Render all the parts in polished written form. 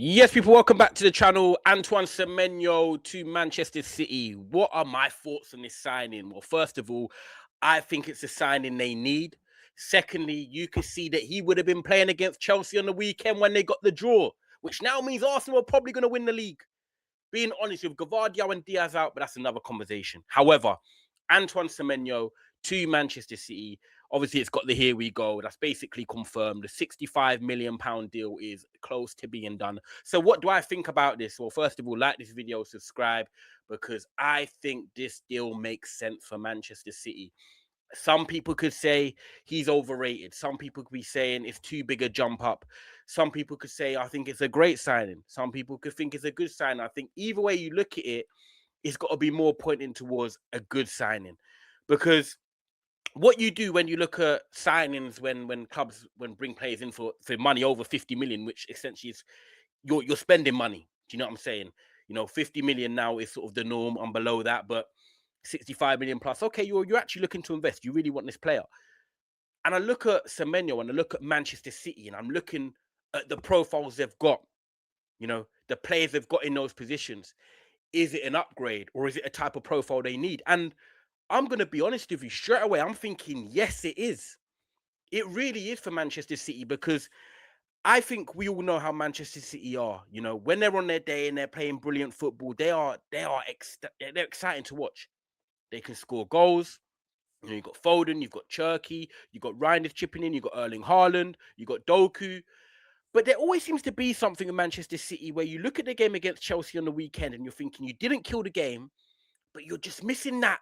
Yes, people, welcome back to the channel. Antoine Semenyo to Manchester City. What are my thoughts on this signing? Well, first of all, I think it's a signing they need. Secondly, you could see that he would have been playing against Chelsea on the weekend when they got the draw, which now means Arsenal are probably going to win the league. Being honest, with Gavardio and Diaz out, but that's another conversation. However, Antoine Semenyo to Manchester City. Obviously, it's got the here we go. That's basically confirmed. The £65 million deal is close to being done. So what do I think about this? Well, first of all, like this video, subscribe, because I think this deal makes sense for Manchester City. Some people could say he's overrated. Some people could be saying it's too big a jump up. Some people could say, I think it's a great signing. Some people could think it's a good signing. I think either way you look at it, it's got to be more pointing towards a good signing. Because what you do when you look at signings, when clubs bring players in for money over 50 million, which essentially is you're spending money. Do you know what I'm saying? 50 million now is sort of the norm. I'm below that, but 65 million plus. Okay, you're actually looking to invest. You really want this player. And I look at Semenyo and I look at Manchester City and I'm looking at the profiles they've got, the players they've got in those positions. Is it an upgrade or is it a type of profile they need? And I'm going to be honest with you straight away. I'm thinking, yes, it is. It really is for Manchester City, because I think we all know how Manchester City are. When they're on their day and they're playing brilliant football, they're exciting to watch. They can score goals. You've got Foden, you've got Cherky, you've got Reinders chipping in, you've got Erling Haaland, you've got Doku. But there always seems to be something in Manchester City where you look at the game against Chelsea on the weekend and you're thinking you didn't kill the game, but you're just missing that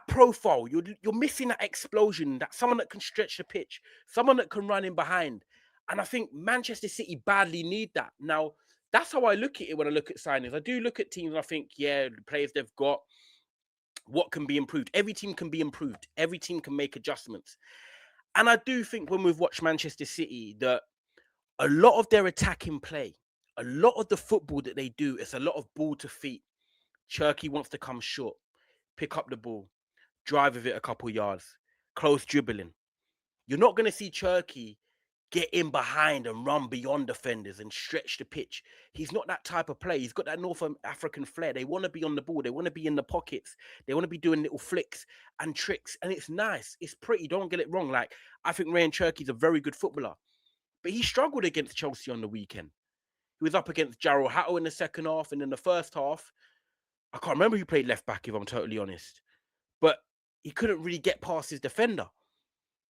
profile. You're missing that explosion, that someone that can stretch the pitch, someone that can run in behind. And I think Manchester City badly need that. Now, that's how I look at it when I look at signings. I do look at teams and I think, yeah, the players they've got, what can be improved? Every team can be improved. Every team can make adjustments. And I do think when we've watched Manchester City, that a lot of their attacking play, a lot of the football that they do, is a lot of ball to feet. Cherky wants to come short, pick up the ball, drive with it a couple yards, close dribbling. You're not going to see Cherky get in behind and run beyond defenders and stretch the pitch. He's not that type of play. He's got that North African flair. They want to be on the ball. They want to be in the pockets. They want to be doing little flicks and tricks. And it's nice. It's pretty. Don't get it wrong. Like, I think Ryan Cherky's a very good footballer. But he struggled against Chelsea on the weekend. He was up against Jarrell Hatto in the second half. And in the first half, I can't remember who played left back, if I'm totally honest. But he couldn't really get past his defender.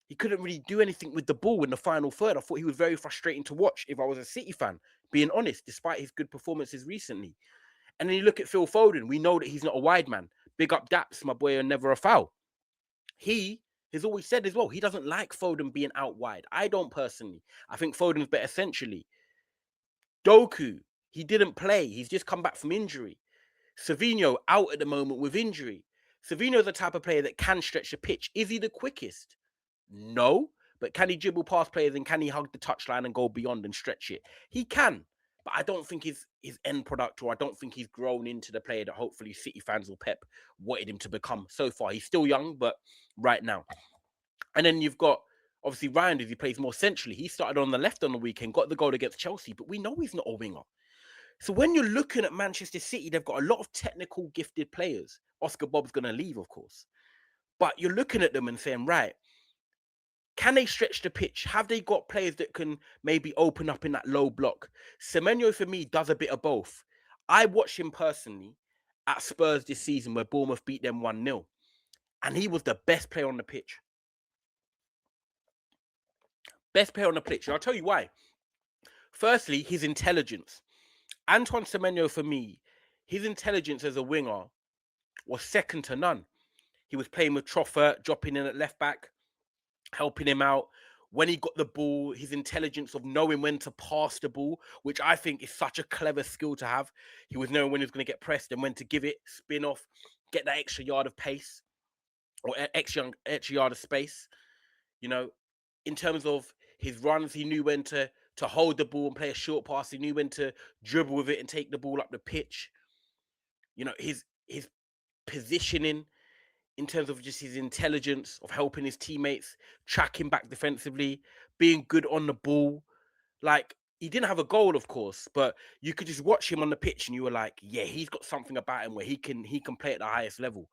He couldn't really do anything with the ball in the final third. I thought he was very frustrating to watch if I was a City fan, being honest, despite his good performances recently. And then you look at Phil Foden. We know that he's not a wide man. Big up Daps, my boy, and never a foul. He has always said as well, he doesn't like Foden being out wide. I don't personally. I think Foden's better centrally. Doku, he didn't play. He's just come back from injury. Semenyo out at the moment with injury. Savinho's the type of player that can stretch the pitch. Is he the quickest? No. But can he dribble past players and can he hug the touchline and go beyond and stretch it? He can. But I don't think his end product, or I don't think he's grown into the player that hopefully City fans or Pep wanted him to become so far. He's still young, but right now. And then you've got, obviously, Reinders, he plays more centrally. He started on the left on the weekend, got the goal against Chelsea, but we know he's not a winger. So when you're looking at Manchester City, they've got a lot of technical gifted players. Oscar Bob's going to leave, of course. But you're looking at them and saying, right, can they stretch the pitch? Have they got players that can maybe open up in that low block? Semenyo, for me, does a bit of both. I watched him personally at Spurs this season where Bournemouth beat them 1-0. And he was the best player on the pitch. Best player on the pitch. And I'll tell you why. Firstly, his intelligence. Antoine Semenyo, for me, his intelligence as a winger was second to none. He was playing with Troffert, dropping in at left back, helping him out. When he got the ball, his intelligence of knowing when to pass the ball, which I think is such a clever skill to have. He was knowing when he was going to get pressed and when to give it, spin off, get that extra yard of pace or extra yard of space. In terms of his runs, he knew when to hold the ball and play a short pass. He knew when to dribble with it and take the ball up the pitch. His positioning in terms of just his intelligence of helping his teammates, tracking back defensively, being good on the ball. Like, he didn't have a goal, of course, but you could just watch him on the pitch and you were like, yeah, he's got something about him where he can play at the highest level.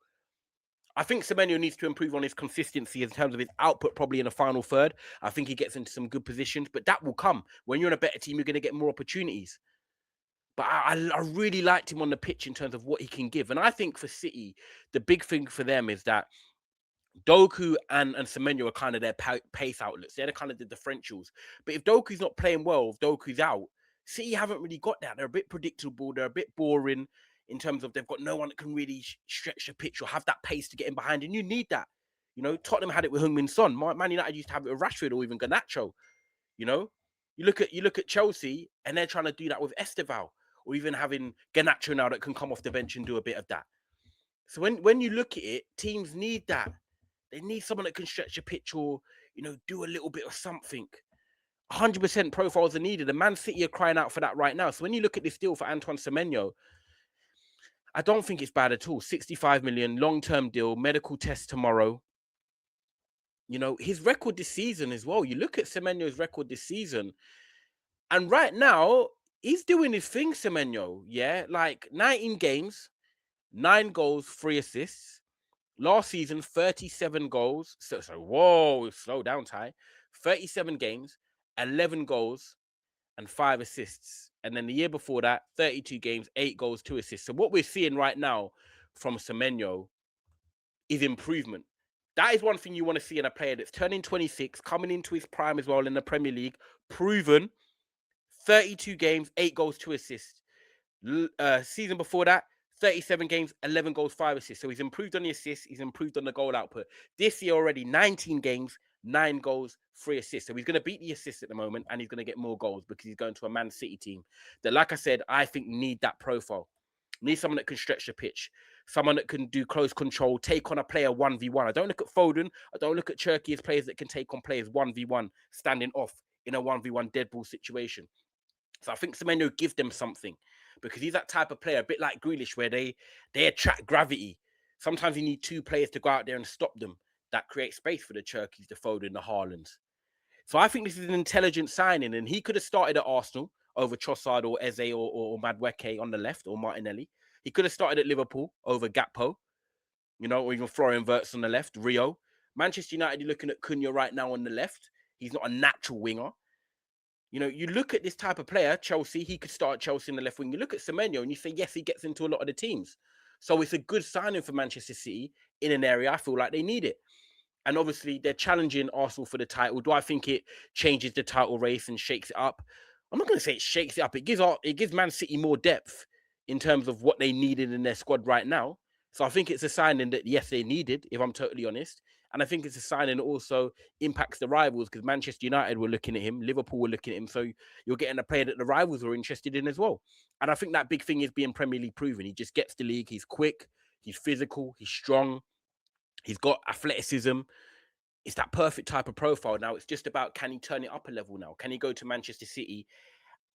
I think Semenyo needs to improve on his consistency in terms of his output, probably in the final third. I think he gets into some good positions, but that will come. When you're in a better team, you're going to get more opportunities. But I really liked him on the pitch in terms of what he can give. And I think for City, the big thing for them is that Doku and Semenyo are kind of their pace outlets. They're the kind of the differentials. But if Doku's not playing well, if Doku's out, City haven't really got that. They're a bit predictable. They're a bit boring in terms of they've got no one that can really stretch the pitch or have that pace to get in behind. And you need that. You know, Tottenham had it with Heung-min Son. Man United used to have it with Rashford or even Garnacho. You know, you look at Chelsea and they're trying to do that with Esteval or even having Garnacho now that can come off the bench and do a bit of that. So when you look at it, teams need that. They need someone that can stretch a pitch or, you know, do a little bit of something. 100% profiles are needed. And Man City are crying out for that right now. So when you look at this deal for Antoine Semenyo, I don't think it's bad at all. 65 million, long-term deal, medical test tomorrow. You know, his record this season as well. You look at Semenyo's record this season, and right now, he's doing his thing, Semenyo. Yeah, like 19 games, 9 goals, 3 assists. Last season, 37 goals. So whoa, slow down, Ty. 37 games, 11 goals, and 5 assists. And then the year before that, 32 games, 8 goals, 2 assists. So what we're seeing right now from Semenyo is improvement. That is one thing you want to see in a player that's turning 26, coming into his prime as well in the Premier League, proven 32 games, 8 goals, 2 assists. Season before that, 37 games, 11 goals, 5 assists. So he's improved on the assists. He's improved on the goal output. This year already, 19 games, 9 goals, 3 assists. So he's going to beat the assists at the moment and he's going to get more goals because he's going to a Man City team that, like I said, I think need that profile. Need someone that can stretch the pitch. Someone that can do close control, take on a player 1v1. I don't look at Foden. I don't look at Cherki as players that can take on players 1v1, standing off in a 1v1 dead ball situation. So I think Semenyo gives them something because he's that type of player, a bit like Grealish, where they attract gravity. Sometimes you need 2 players to go out there and stop them. That creates space for the Cherkis, the Foden, the Haalands. So I think this is an intelligent signing, and he could have started at Arsenal over Trossard or Eze or Madueke on the left or Martinelli. He could have started at Liverpool over Gakpo, you know, or even Florian Wirtz on the left, Rio. Manchester United, you're looking at Cunha right now on the left. He's not a natural winger. You know, you look at this type of player, Chelsea, he could start Chelsea in the left wing. You look at Semenyo and you say, yes, he gets into a lot of the teams. So it's a good signing for Manchester City in an area I feel like they need it. And obviously, they're challenging Arsenal for the title. Do I think it changes the title race and shakes it up? I'm not going to say it shakes it up. It gives Man City more depth in terms of what they needed in their squad right now. So I think it's a signing that, yes, they needed, if I'm totally honest. And I think it's a signing that also impacts the rivals because Manchester United were looking at him, Liverpool were looking at him. So you're getting a player that the rivals were interested in as well. And I think that big thing is being Premier League proven. He just gets the league. He's quick. He's physical. He's strong. He's got athleticism. It's that perfect type of profile. Now it's just about, can he turn it up a level now? Can he go to Manchester City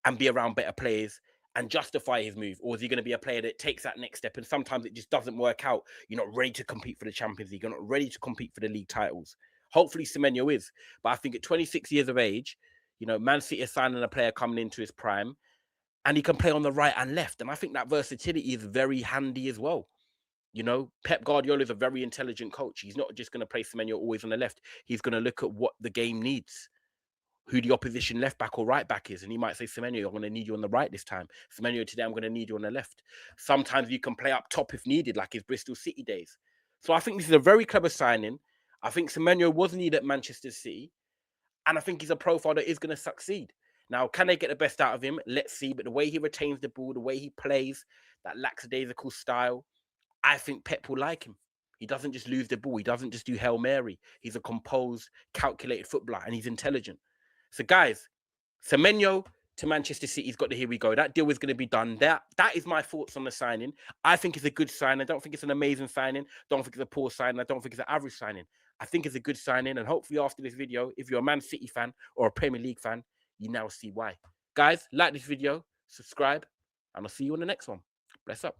and be around better players and justify his move? Or is he going to be a player that takes that next step and sometimes it just doesn't work out? You're not ready to compete for the Champions League. You're not ready to compete for the league titles. Hopefully Semenyo is. But I think at 26 years of age, you know, Man City is signing a player coming into his prime and he can play on the right and left. And I think that versatility is very handy as well. You know, Pep Guardiola is a very intelligent coach. He's not just going to play Semenyo always on the left. He's going to look at what the game needs, who the opposition left back or right back is. And he might say, Semenyo, I'm going to need you on the right this time. Semenyo, today I'm going to need you on the left. Sometimes you can play up top if needed, like his Bristol City days. So I think this is a very clever signing. I think Semenyo was needed at Manchester City. And I think he's a profile that is going to succeed. Now, can they get the best out of him? Let's see. But the way he retains the ball, the way he plays, that lackadaisical style, I think Pep will like him. He doesn't just lose the ball. He doesn't just do Hail Mary. He's a composed, calculated footballer, and he's intelligent. So, guys, Semenyo to Manchester City's got the here we go. That deal is going to be done. That is my thoughts on the signing. I think it's a good sign. I don't think it's an amazing signing. Don't think it's a poor signing. I don't think it's an average signing. I think it's a good signing. And hopefully after this video, if you're a Man City fan or a Premier League fan, you now see why. Guys, like this video, subscribe, and I'll see you on the next one. Bless up.